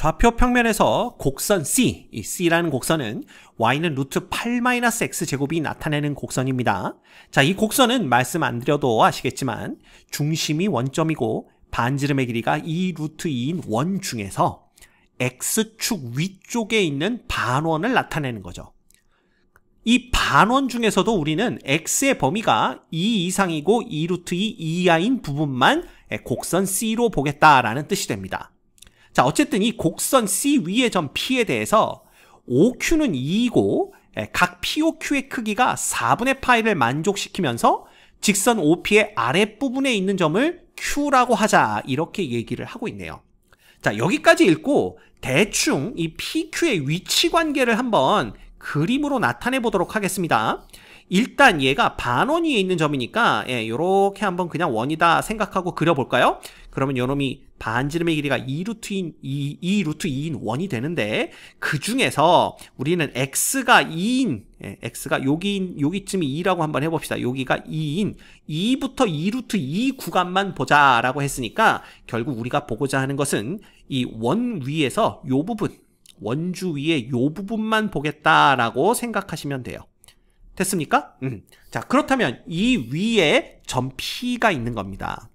좌표 평면에서 곡선 C, 이 C라는 곡선은 y는 루트 8-x제곱이 나타내는 곡선입니다. 자, 이 곡선은 말씀 안 드려도 아시겠지만 중심이 원점이고 반지름의 길이가 2 루트 2인 원 중에서 x축 위쪽에 있는 반원을 나타내는 거죠. 이 반원 중에서도 우리는 x의 범위가 2 이상이고 2 루트 2 이하인 부분만 곡선 C로 보겠다라는 뜻이 됩니다. 자, 어쨌든 이 곡선 C 위의 점 P에 대해서 OQ는 2이고 각 POQ의 크기가 4분의 파이를 만족시키면서 직선 OP의 아랫부분에 있는 점을 Q라고 하자, 이렇게 얘기를 하고 있네요. 자, 여기까지 읽고 대충 이 PQ의 위치 관계를 한번 그림으로 나타내 보도록 하겠습니다. 일단 얘가 반원 위에 있는 점이니까 요렇게 한번 그냥 원이다 생각하고 그려볼까요? 그러면 요놈이 반지름의 길이가 2 루트 2인 원이 되는데, 그 중에서 우리는 x가 2인, x가 여기쯤이 2라고 한번 해봅시다. 여기가 2인 2부터 2 루트 2 구간만 보자라고 했으니까 결국 우리가 보고자 하는 것은 이 원 위에서 요 부분, 원주 위에 요 부분만 보겠다라고 생각하시면 돼요. 됐습니까? 자, 그렇다면 이 위에 점 P가 있는 겁니다.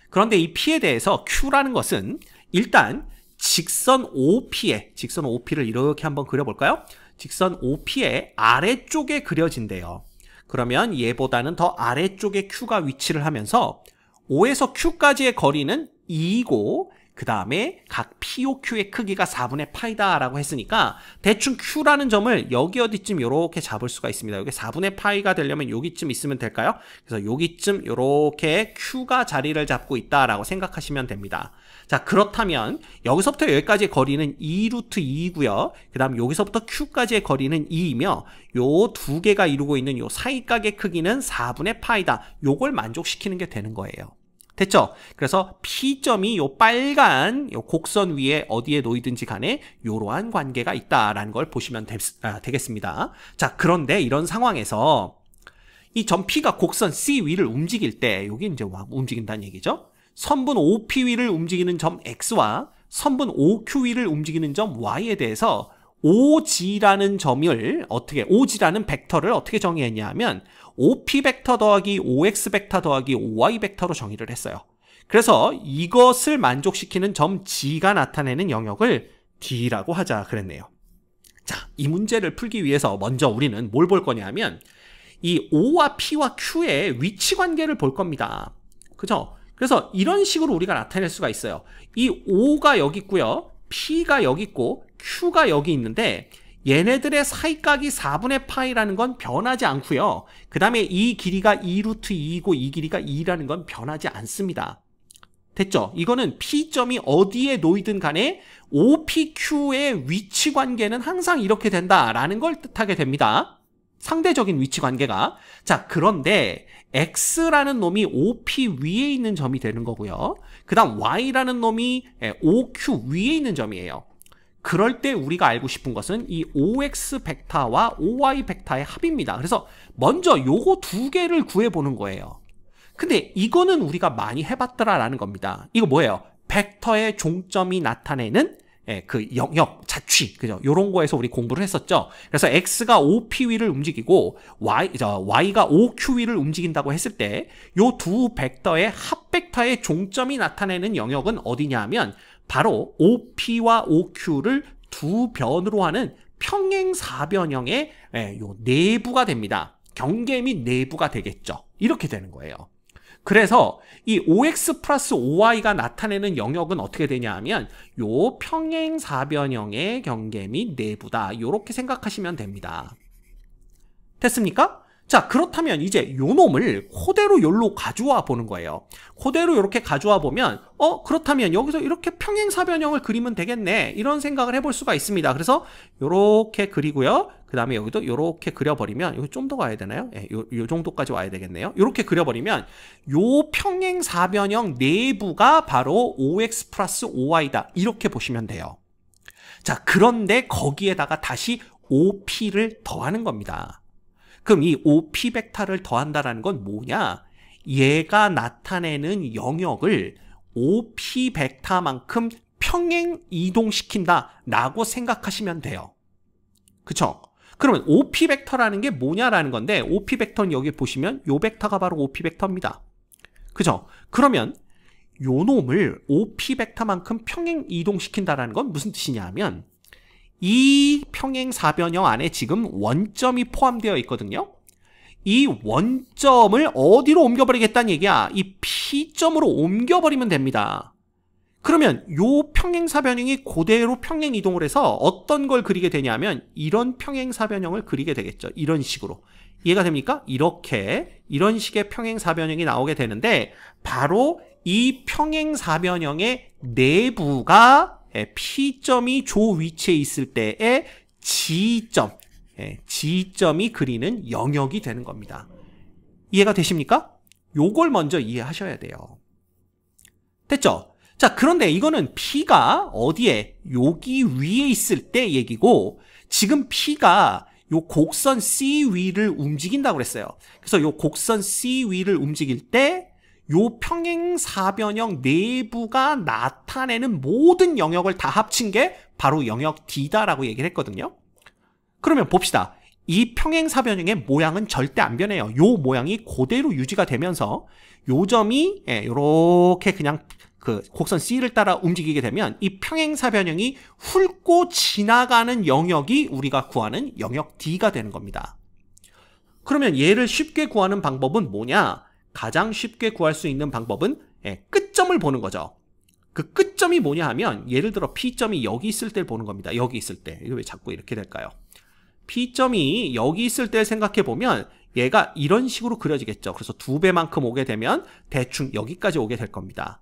그런데 이 P에 대해서 Q라는 것은 일단 직선 OP를 이렇게 한번 그려볼까요? 직선 OP의 아래쪽에 그려진대요. 그러면 얘보다는 더 아래쪽에 Q가 위치를 하면서 O에서 Q까지의 거리는 2이고 그 다음에 각 POQ의 크기가 4분의 파이다 라고 했으니까 대충 Q라는 점을 여기 어디쯤 요렇게 잡을 수가 있습니다. 여기 4분의 파이가 되려면 여기쯤 있으면 될까요? 그래서 여기쯤 요렇게 Q가 자리를 잡고 있다라고 생각하시면 됩니다. 자, 그렇다면 여기서부터 여기까지의 거리는 2 루트 2이고요. 그 다음 여기서부터 Q까지의 거리는 2이며 요 두 개가 이루고 있는 요 사이각의 크기는 4분의 파이다. 요걸 만족시키는 게 되는 거예요. 됐죠? 그래서 P점이 요 빨간 요 곡선 위에 어디에 놓이든지 간에 요러한 관계가 있다라는 걸 보시면 되겠습니다. 자, 그런데 이런 상황에서 이 점 P가 곡선 C 위를 움직일 때, 여기 이제 움직인다는 얘기죠. 선분 OP 위를 움직이는 점 X와 선분 OQ 위를 움직이는 점 Y에 대해서 OG라는 벡터를 어떻게 정의했냐 하면 OP 벡터 더하기 OX 벡터 더하기 OY 벡터로 정의를 했어요. 그래서 이것을 만족시키는 점 G가 나타내는 영역을 D라고 하자 그랬네요. 자, 이 문제를 풀기 위해서 먼저 우리는 뭘 볼 거냐면 이 O와 P와 Q의 위치 관계를 볼 겁니다. 그죠? 그래서 이런 식으로 우리가 나타낼 수가 있어요. 이 O가 여기 있고요. P가 여기 있고 Q가 여기 있는데 얘네들의 사이각이 4분의 파이라는 건 변하지 않고요. 그 다음에 이 길이가 2 루트 2이고 이 길이가 2라는 건 변하지 않습니다. 됐죠? 이거는 P점이 어디에 놓이든 간에 OPQ의 위치 관계는 항상 이렇게 된다라는 걸 뜻하게 됩니다. 상대적인 위치 관계가. 자, 그런데 X라는 놈이 OP 위에 있는 점이 되는 거고요. 그 다음 Y라는 놈이 OQ 위에 있는 점이에요. 그럴 때 우리가 알고 싶은 것은 이 OX 벡터와 OY 벡터의 합입니다. 그래서 먼저 요거 두 개를 구해보는 거예요. 근데 이거는 우리가 많이 해봤더라라는 겁니다. 이거 뭐예요? 벡터의 종점이 나타내는 그 영역, 자취, 그죠? 요런 거에서 우리 공부를 했었죠. 그래서 X가 OP 위를 움직이고 Y가 OQ 위를 움직인다고 했을 때 요 두 벡터의 합 벡터의 종점이 나타내는 영역은 어디냐 하면 바로 OP와 OQ를 두 변으로 하는 평행사변형의 요 내부가 됩니다. 경계 및 내부가 되겠죠. 이렇게 되는 거예요. 그래서 이 OX 플러스 OY가 나타내는 영역은 어떻게 되냐 하면 요 평행사변형의 경계 및 내부다. 이렇게 생각하시면 됩니다. 됐습니까? 자, 그렇다면 이제 요 놈을 그대로 요로 가져와 보는 거예요. 그대로 이렇게 가져와 보면 그렇다면 여기서 이렇게 평행사변형을 그리면 되겠네, 이런 생각을 해볼 수가 있습니다. 그래서 요렇게 그리고요. 그 다음에 여기도 요렇게 그려버리면, 여기 좀 더 가야 되나요? 요 정도까지 와야 되겠네요. 요렇게 그려버리면 요 평행사변형 내부가 바로 OX 플러스 OY다, 이렇게 보시면 돼요. 자, 그런데 거기에다가 다시 OP를 더하는 겁니다. 그럼 이 OP 벡터를 더한다라는 건 뭐냐? 얘가 나타내는 영역을 OP 벡터만큼 평행 이동시킨다 라고 생각하시면 돼요. 그쵸? 그러면 OP 벡터라는 게 뭐냐라는 건데, OP 벡터는 여기 보시면 요 벡터가 바로 OP 벡터입니다. 그죠? 그러면 요 놈을 OP 벡터만큼 평행 이동시킨다라는 건 무슨 뜻이냐 하면, 이 평행 사변형 안에 지금 원점이 포함되어 있거든요. 이 원점을 어디로 옮겨버리겠다는 얘기야? 이 P점으로 옮겨버리면 됩니다. 그러면 요 평행사변형이 그대로 평행 이동을 해서 어떤 걸 그리게 되냐면 이런 평행사변형을 그리게 되겠죠. 이런 식으로. 이해가 됩니까? 이런 식의 평행사변형이 나오게 되는데, 바로 이 평행사변형의 내부가 P점이 조 위치에 있을 때의 G점이 그리는 영역이 되는 겁니다. 이해가 되십니까? 요걸 먼저 이해하셔야 돼요. 됐죠? 자, 그런데 이거는 P가 어디에? 여기 위에 있을 때 얘기고, 지금 P가 요 곡선 C 위를 움직인다고 그랬어요. 그래서 요 곡선 C 위를 움직일 때 요 평행사변형 내부가 나타내는 모든 영역을 다 합친 게 바로 영역 D다라고 얘기를 했거든요. 그러면 봅시다. 이 평행사변형의 모양은 절대 안 변해요. 요 모양이 그대로 유지가 되면서 요 점이 요렇게 그냥 그 곡선 C를 따라 움직이게 되면 이 평행사변형이 훑고 지나가는 영역이 우리가 구하는 영역 D가 되는 겁니다. 그러면 얘를 쉽게 구하는 방법은 뭐냐? 가장 쉽게 구할 수 있는 방법은 끝점을 보는 거죠. 그 끝점이 뭐냐 하면, 예를 들어 P점이 여기 있을 때 보는 겁니다. 여기 있을 때. 이거 왜 자꾸 이렇게 될까요? P점이 여기 있을 때 생각해 보면 얘가 이런 식으로 그려지겠죠. 그래서 2배만큼 오게 되면 대충 여기까지 오게 될 겁니다.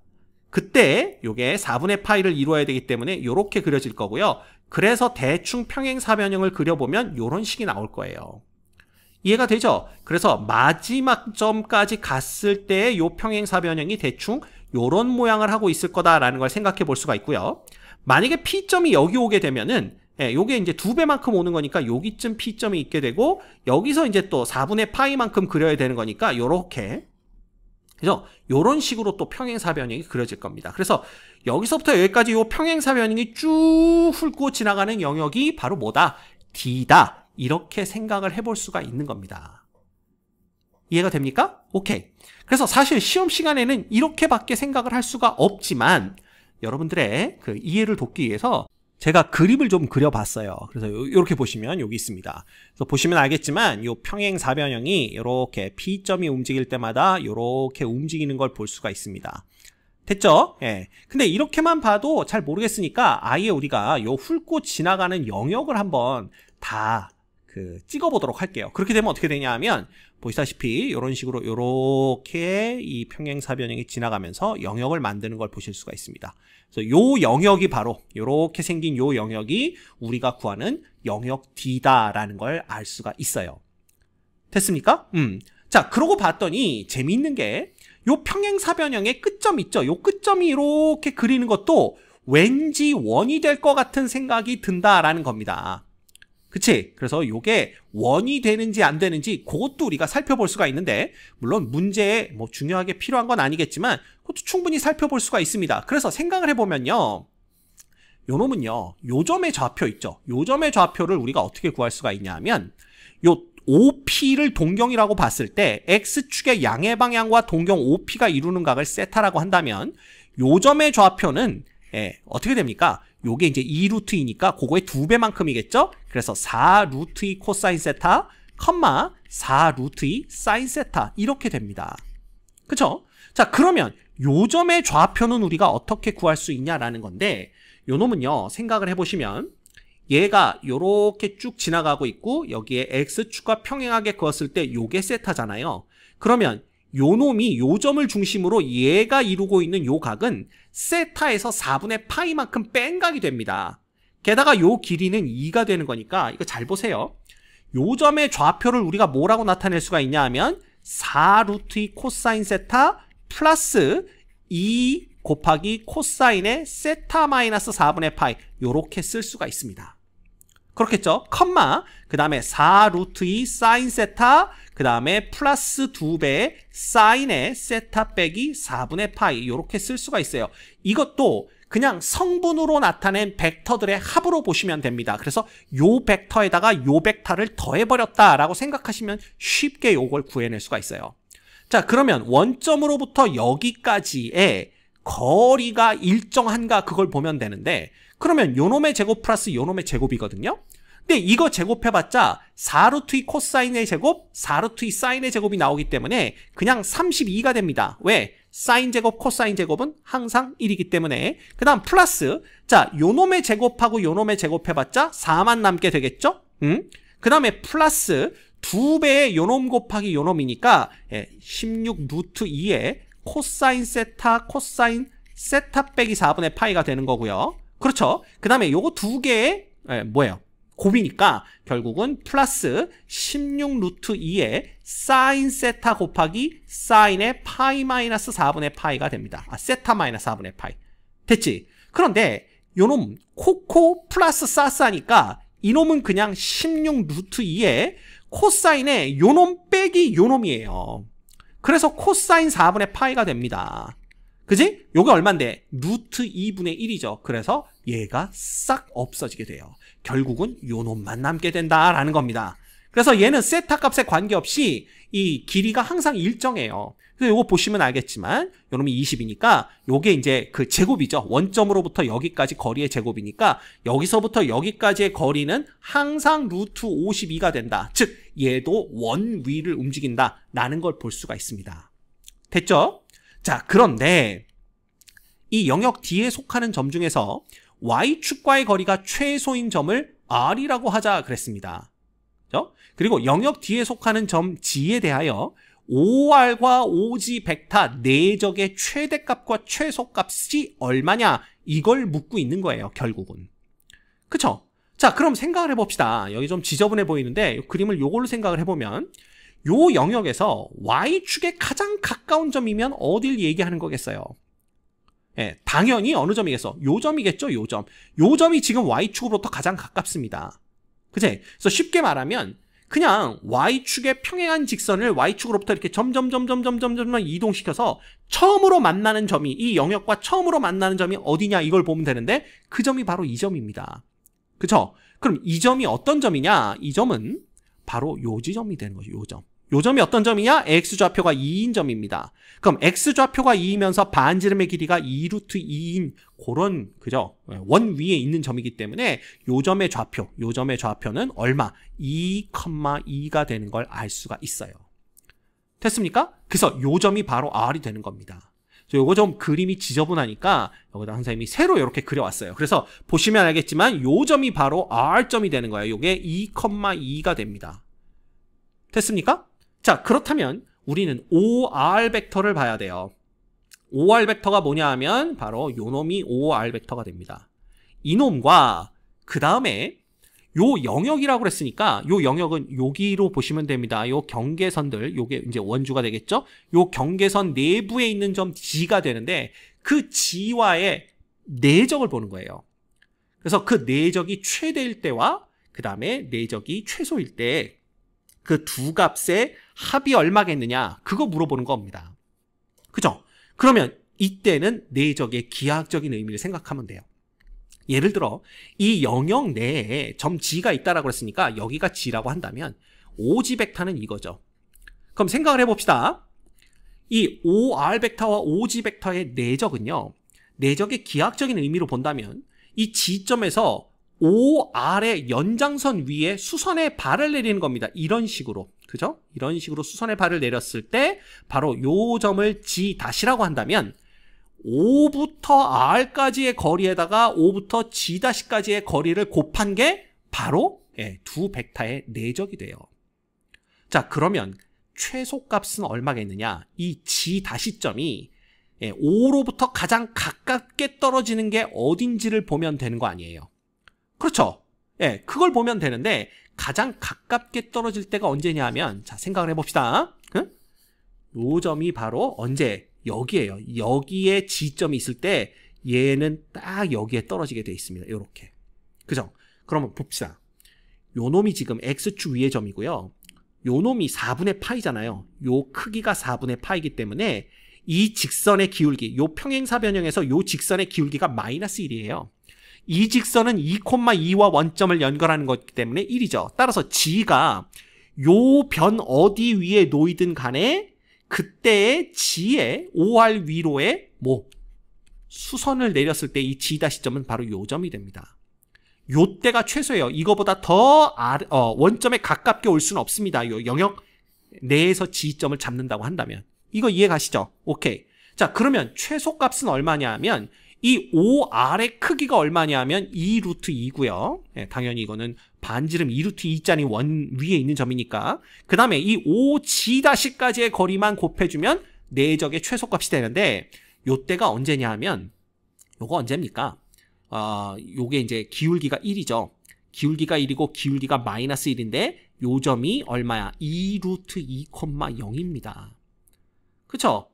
그때 요게 4분의 파이를 이루어야 되기 때문에 이렇게 그려질 거고요. 그래서 대충 평행사변형을 그려보면 이런 식이 나올 거예요. 이해가 되죠? 그래서 마지막 점까지 갔을 때 요 평행사변형이 대충 요런 모양을 하고 있을 거다라는 걸 생각해 볼 수가 있고요. 만약에 P점이 여기 오게 되면은 요게 이제 2배만큼 오는 거니까 여기쯤 P점이 있게 되고, 여기서 이제 또 4분의 파이만큼 그려야 되는 거니까 요렇게. 그래서 요런 식으로 또 평행사변형이 그려질 겁니다. 그래서 여기서부터 여기까지 요 평행사변형이 쭉 훑고 지나가는 영역이 바로 뭐다? D다. 이렇게 생각을 해볼 수가 있는 겁니다. 이해가 됩니까? 오케이. 그래서 사실 시험 시간에는 이렇게밖에 생각을 할 수가 없지만, 여러분들의 그 이해를 돕기 위해서 제가 그림을 좀 그려봤어요. 그래서 이렇게 보시면 여기 있습니다. 그래서 보시면 알겠지만 이 평행사변형이 이렇게 P점이 움직일 때마다 이렇게 움직이는 걸 볼 수가 있습니다. 됐죠? 예. 근데 이렇게만 봐도 잘 모르겠으니까 아예 우리가 요 훑고 지나가는 영역을 한번 다 찍어보도록 할게요. 그렇게 되면 어떻게 되냐 하면, 보시다시피 이런 식으로 이렇게 이 평행사변형이 지나가면서 영역을 만드는 걸 보실 수가 있습니다. 그래서 요 영역이 바로 이렇게 생긴 요 영역이 우리가 구하는 영역 D다라는 걸 알 수가 있어요. 됐습니까? 자, 그러고 봤더니 재미있는 게 요 평행사변형의 끝점 있죠? 요 끝점이 이렇게 그리는 것도 왠지 원이 될 것 같은 생각이 든다라는 겁니다. 그치? 그래서 요게 원이 되는지 안 되는지 그것도 우리가 살펴볼 수가 있는데, 물론 문제에 뭐 중요하게 필요한 건 아니겠지만 그것도 충분히 살펴볼 수가 있습니다. 그래서 생각을 해보면요, 요 놈은요, 요 점의 좌표 있죠? 요 점의 좌표를 우리가 어떻게 구할 수가 있냐 하면, 요 OP를 동경이라고 봤을 때 X축의 양의 방향과 동경 OP가 이루는 각을 세타라고 한다면, 요 점의 좌표는 어떻게 됩니까? 요게 이제 2루트이니까 그거의 2배만큼이겠죠? 그래서 4루트2 코사인 세타, 4루트2 사인 세타 이렇게 됩니다. 그쵸? 자, 그러면 요 점의 좌표는 우리가 어떻게 구할 수 있냐라는 건데, 요 놈은요, 생각을 해보시면 얘가 요렇게 쭉 지나가고 있고 여기에 X축과 평행하게 그었을 때 요게 세타잖아요. 그러면 요 놈이 요 점을 중심으로 얘가 이루고 있는 요 각은 세타에서 4분의 파이만큼 뺀 각이 됩니다. 게다가 요 길이는 2가 되는 거니까 이거 잘 보세요. 요 점의 좌표를 우리가 뭐라고 나타낼 수가 있냐 하면 4루트2 코사인 세타 플러스 2 곱하기 코사인의 세타 마이너스 4분의 파이, 요렇게 쓸 수가 있습니다. 그렇겠죠? 그 다음에 4루트2 사인 세타, 그 다음에 플러스 2배의 사인의 세타 빼기 4분의 파이, 요렇게 쓸 수가 있어요. 이것도 그냥 성분으로 나타낸 벡터들의 합으로 보시면 됩니다. 그래서 요 벡터에다가 요 벡터를 더해버렸다라고 생각하시면 쉽게 요걸 구해낼 수가 있어요. 자, 그러면 원점으로부터 여기까지의 거리가 일정한가 그걸 보면 되는데, 그러면 요놈의 제곱 플러스 요놈의 제곱이거든요. 근데 이거 제곱해봤자 4루트 2 코사인의 제곱, 4루트 2 사인의 제곱이 나오기 때문에 그냥 32가 됩니다. 왜? 사인 제곱, 코사인 제곱은 항상 1이기 때문에. 그 다음 플러스, 자, 요놈의 제곱하고 요놈의 제곱해봤자 4만 남게 되겠죠? 그 다음에 플러스 2배의 요놈 곱하기 요놈이니까 16 루트 2에 코사인 세타, 코사인 세타 빼기 4분의 파이가 되는 거고요. 그렇죠? 그 다음에 요거 두 개의 뭐예요? 곱이니까 결국은 플러스 16 루트 2에 사인 세타 곱하기 사인의 파이 마이너스 4분의 파이가 됩니다. 세타 마이너스 4분의 파이. 됐지? 그런데 요놈 코코 플러스 사스 하니까 이놈은 그냥 16 루트 2에 코사인의 요놈 빼기 요놈이에요. 그래서 코사인 4분의 파이가 됩니다. 그지? 요게 얼만데? 루트 2분의 1이죠. 그래서 얘가 싹 없어지게 돼요. 결국은 요놈만 남게 된다라는 겁니다. 그래서 얘는 세타 값에 관계없이 이 길이가 항상 일정해요. 그래서 요거 보시면 알겠지만 요놈이 20이니까 요게 이제 그 제곱이죠. 원점으로부터 여기까지 거리의 제곱이니까 여기서부터 여기까지의 거리는 항상 루트 52가 된다. 즉 얘도 원 위를 움직인다라는 걸 볼 수가 있습니다. 됐죠? 자, 그런데 이 영역 D에 속하는 점 중에서 Y축과의 거리가 최소인 점을 R이라고 하자 그랬습니다. 그렇죠? 그리고 영역 D에 속하는 점 G에 대하여 OR과 OG 벡터 내적의 최대값과 최소값이 얼마냐 이걸 묻고 있는 거예요. 결국은. 그쵸? 자, 그럼 생각을 해봅시다. 여기 좀 지저분해 보이는데 그림을 요걸로 생각을 해보면 요 영역에서 Y축에 가장 가까운 점이면 어딜 얘기하는 거겠어요? 당연히 어느 점이겠어? 요 점이겠죠? 요 점. 요 점이 지금 Y축으로부터 가장 가깝습니다. 그치? 그래서 쉽게 말하면 그냥 Y축의 평행한 직선을 Y축으로부터 이렇게 점점 이동시켜서 처음으로 만나는 점이, 이 영역과 처음으로 만나는 점이 어디냐 이걸 보면 되는데 그 점이 바로 이 점입니다. 그쵸? 그럼 이 점이 어떤 점이냐? 이 점은 바로 요 지점이 되는 거죠. 요 점. 요 점이 어떤 점이냐? X좌표가 2인 점입니다. 그럼 X좌표가 2이면서 반지름의 길이가 2루트 2인 그런, 그죠? 원 위에 있는 점이기 때문에 요 점의 좌표는 얼마? 2,2가 되는 걸 알 수가 있어요. 됐습니까? 그래서 요 점이 바로 R이 되는 겁니다. 요거 좀 그림이 지저분하니까 여기다 선생님이 새로 이렇게 그려왔어요. 그래서 보시면 알겠지만 요 점이 바로 R점이 되는 거예요. 요게 2,2가 됩니다. 됐습니까? 자, 그렇다면 우리는 OR 벡터를 봐야 돼요. OR 벡터가 뭐냐 하면 바로 요 놈이 OR 벡터가 됩니다. 이놈과 그 다음에 요 영역이라고 그랬으니까 요 영역은 여기로 보시면 됩니다. 요 경계선들, 요게 이제 원주가 되겠죠? 요 경계선 내부에 있는 점 G가 되는데 그 G와의 내적을 보는 거예요. 그래서 그 내적이 최대일 때와 그 다음에 내적이 최소일 때 그 두 값의 합이 얼마겠느냐 그거 물어보는 겁니다. 그죠? 그러면 이때는 내적의 기하학적인 의미를 생각하면 돼요. 예를 들어 이 영역 내에 점 G가 있다라고 했으니까 여기가 G라고 한다면 OG 벡터는 이거죠. 그럼 생각을 해봅시다. 이 OR 벡터와 OG 벡터의 내적은요. 내적의 기하학적인 의미로 본다면 이 G점에서 OR의 연장선 위에 수선의 발을 내리는 겁니다. 이런 식으로. 그죠? 이런 식으로 수선의 발을 내렸을 때 바로 요 점을 G'라고 한다면 O부터 R까지의 거리에다가 O부터 G'까지의 거리를 곱한 게 바로 두 벡터의 내적이 돼요. 자, 그러면 최소값은 얼마겠느냐? 이 G'점이 O로부터 가장 가깝게 떨어지는 게 어딘지를 보면 되는 거 아니에요. 그렇죠? 그걸 보면 되는데 가장 가깝게 떨어질 때가 언제냐 하면 자, 생각을 해봅시다. 요 점이 바로 언제? 여기에요. 여기에 G점이 있을 때 얘는 딱 여기에 떨어지게 돼 있습니다. 요렇게. 그죠? 그러면 봅시다. 요 놈이 지금 X축 위의 점이고요. 요 놈이 4분의 파이잖아요. 요 크기가 4분의 파이기 때문에 이 직선의 기울기, 요 평행사 변형에서 요 직선의 기울기가 마이너스 1이에요. 이 직선은 2,2와 원점을 연결하는 거기 때문에 1이죠. 따라서 G가 요 변 어디 위에 놓이든 간에 그때의 G의 OR 위로의 수선을 내렸을 때 이 G 다시점은 바로 요 점이 됩니다. 요 때가 최소예요. 이거보다 더 원점에 가깝게 올 수는 없습니다. 요 영역 내에서 G점을 잡는다고 한다면. 이거 이해 가시죠? 오케이. 자, 그러면 최소값은 얼마냐 하면 이 OR의 크기가 얼마냐 하면 2루트 2고요. 예, 당연히 이거는 반지름 2루트 2짜리 원 위에 있는 점이니까. 그 다음에 이 OG-까지의 거리만 곱해주면 내적의 최소값이 되는데 요때가 언제냐 하면 요거 언제입니까? 요게 이제 기울기가 1이죠. 기울기가 1이고 기울기가 마이너스 1인데 요 점이 얼마야? 2루트 2,0입니다. 그쵸?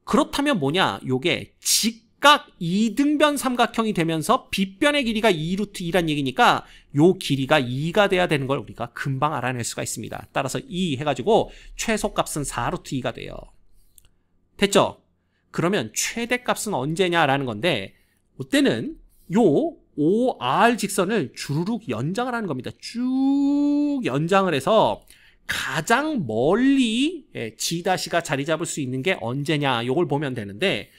그렇다면 뭐냐? 요게 직각 이등변 삼각형이 되면서 빗변의 길이가 2루트 2란 얘기니까 요 길이가 2가 돼야 되는 걸 우리가 금방 알아낼 수가 있습니다. 따라서 2 해가지고 최소값은 4루트 2가 돼요. 됐죠? 그러면 최대값은 언제냐라는 건데 이때는 요 OR 직선을 주르륵 연장을 하는 겁니다. 쭉 연장을 해서 가장 멀리 G'가 자리 잡을 수 있는 게 언제냐 요걸 보면 되는데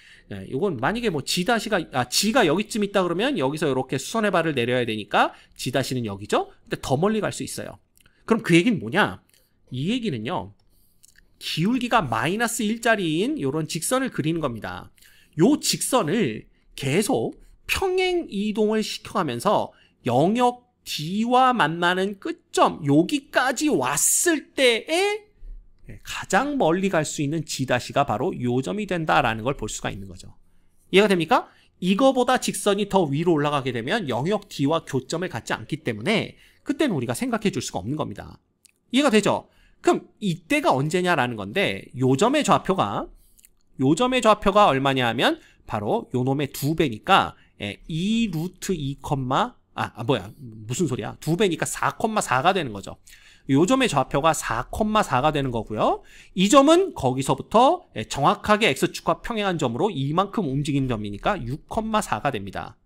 요건 만약에 G가 여기쯤 있다 그러면 여기서 이렇게 수선의 발을 내려야 되니까 G'는 여기죠. 근데 더 멀리 갈 수 있어요. 그럼 그 얘기는 뭐냐? 이 얘기는요. 기울기가 마이너스 1짜리인 요런 직선을 그리는 겁니다. 요 직선을 계속 평행 이동을 시켜가면서 영역 D와 만나는 끝점 여기까지 왔을 때에 가장 멀리 갈 수 있는 G'가 바로 요 점이 된다라는 걸 볼 수가 있는 거죠. 이해가 됩니까? 이거보다 직선이 더 위로 올라가게 되면 영역 D와 교점을 갖지 않기 때문에 그때는 우리가 생각해 줄 수가 없는 겁니다. 이해가 되죠? 그럼 이때가 언제냐라는 건데 요 점의 좌표가 얼마냐 하면 바로 요 놈의 2배니까 2루트 2, 무슨 소리야? 2배니까 4,4가 되는 거죠. 요 점의 좌표가 4,4가 되는 거고요. 이 점은 거기서부터 정확하게 X축과 평행한 점으로 이만큼 움직이는 점이니까 6,4가 됩니다.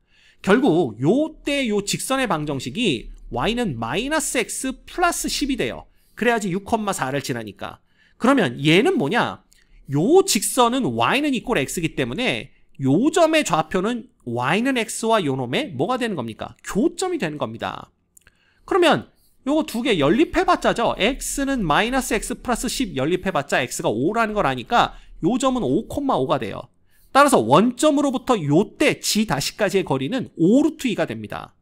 결국 요때 요 직선의 방정식이 y는 마이너스 x 플러스 10이 돼요. 그래야지 6,4를 지나니까. 그러면 얘는 뭐냐? 요 직선은 y는 이꼴 x이기 때문에 요 점의 좌표는 y는 x와 요 놈의 뭐가 되는 겁니까? 교점이 되는 겁니다. 그러면 요거 두 개 연립해봤자죠. x는 마이너스 x 플러스 10 연립해봤자 x가 5라는 걸 아니까 요 점은 5,5가 돼요. 따라서 원점으로부터 요때 G'까지의 거리는 5루트 2가 됩니다.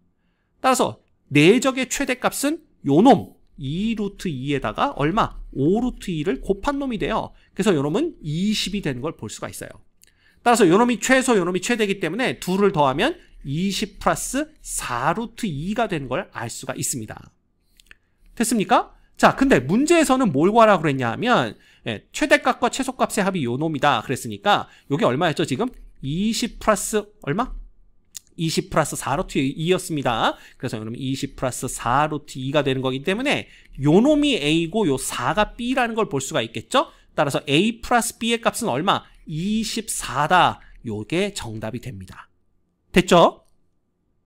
따라서 내적의 최대값은 요 놈 2루트 2에다가 얼마? 5루트 2를 곱한 놈이 돼요. 그래서 요 놈은 20이 되는 걸 볼 수가 있어요. 따라서 요 놈이 최소, 요 놈이 최대이기 때문에 둘을 더하면 20 플러스 4루트 2가 되는 걸 알 수가 있습니다. 됐습니까? 자, 근데 문제에서는 뭘 구하라고 그랬냐 하면 최대값과 최소값의 합이 요 놈이다 그랬으니까 요게 얼마였죠 지금? 20 플러스 얼마? 20 플러스 4루트 2였습니다. 그래서 요 놈이 20 플러스 4루트 2가 되는 거기 때문에 요 놈이 A고 요 4가 B라는 걸 볼 수가 있겠죠? 따라서 A 플러스 B의 값은 얼마? 24다. 요게 정답이 됩니다. 됐죠?